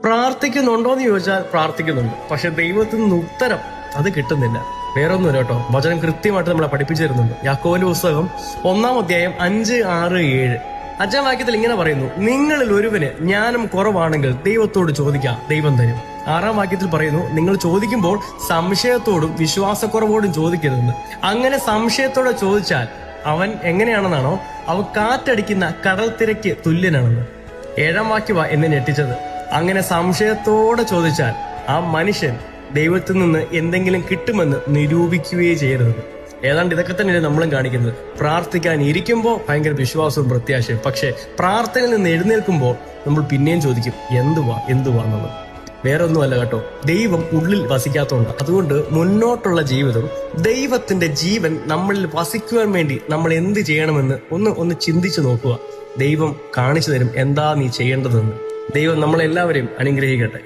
പ്രാർത്ഥിക്കുന്നുണ്ടോ എന്ന് ചോദിച്ചാൽ പ്രാർത്ഥിക്കുന്നുണ്ട്. പക്ഷെ ദൈവത്തിൽ നിന്ന് ഉത്തരം അത് കിട്ടുന്നില്ല. വേറൊന്നുമില്ല കേട്ടോ, വചനം കൃത്യമായിട്ട് നമ്മളെ പഠിപ്പിച്ചു തരുന്നുണ്ട്. യാക്കോബിന്റെ പുസ്തകം 1-ാം അധ്യായം 5, 6, 7 5-ാം വാക്യത്തിൽ ഇങ്ങനെ പറയുന്നു: നിങ്ങളിൽ ഒരുവന് ജ്ഞാനം കുറവാണെങ്കിൽ ദൈവത്തോട് ചോദിക്കാം, ദൈവം തരും. 6-ാം വാക്യത്തിൽ പറയുന്നു: നിങ്ങൾ ചോദിക്കുമ്പോൾ സംശയത്തോടും വിശ്വാസക്കുറവോടും ചോദിക്കരുതെന്ന്. അങ്ങനെ സംശയത്തോടെ ചോദിച്ചാൽ അവൻ എങ്ങനെയാണെന്നാണോ, അവൻ കാറ്റടിക്കുന്ന കടൽ തിരക്ക് തുല്യനാണെന്ന്. 7-ാം വാക്യവാ എന്നെ ഞെട്ടിച്ചത്. അങ്ങനെ സംശയത്തോടെ ചോദിച്ചാൽ ആ മനുഷ്യൻ ദൈവത്തിൽ നിന്ന് എന്തെങ്കിലും കിട്ടുമെന്ന് നിരൂപിക്കുകയേ ചെയ്യരുത്. ഏതാണ്ട് ഇതൊക്കെ തന്നെയാണ് നമ്മളും കാണിക്കുന്നത്. പ്രാർത്ഥിക്കാൻ ഇരിക്കുമ്പോൾ ഭയങ്കര വിശ്വാസവും പ്രത്യാശയും, പക്ഷെ പ്രാർത്ഥനയിൽ നിന്ന് എഴുന്നേൽക്കുമ്പോൾ നമ്മൾ പിന്നെയും ചോദിക്കും എന്തുവാ എന്നുള്ളത്. വേറെ ഒന്നുമല്ല കേട്ടോ, ദൈവം ഉള്ളിൽ വസിക്കാത്തതുകൊണ്ട്. അതുകൊണ്ട് മുന്നോട്ടുള്ള ജീവിതം, ദൈവത്തിന്റെ ജീവൻ നമ്മളിൽ വസിക്കുവാൻ വേണ്ടി നമ്മൾ എന്ത് ചെയ്യണമെന്ന് ഒന്ന് ചിന്തിച്ചു നോക്കുക. ദൈവം കാണിച്ചു തരും എന്താ നീ ചെയ്യേണ്ടതെന്ന്. ദൈവം നമ്മളെല്ലാവരെയും അനുഗ്രഹിക്കട്ടെ.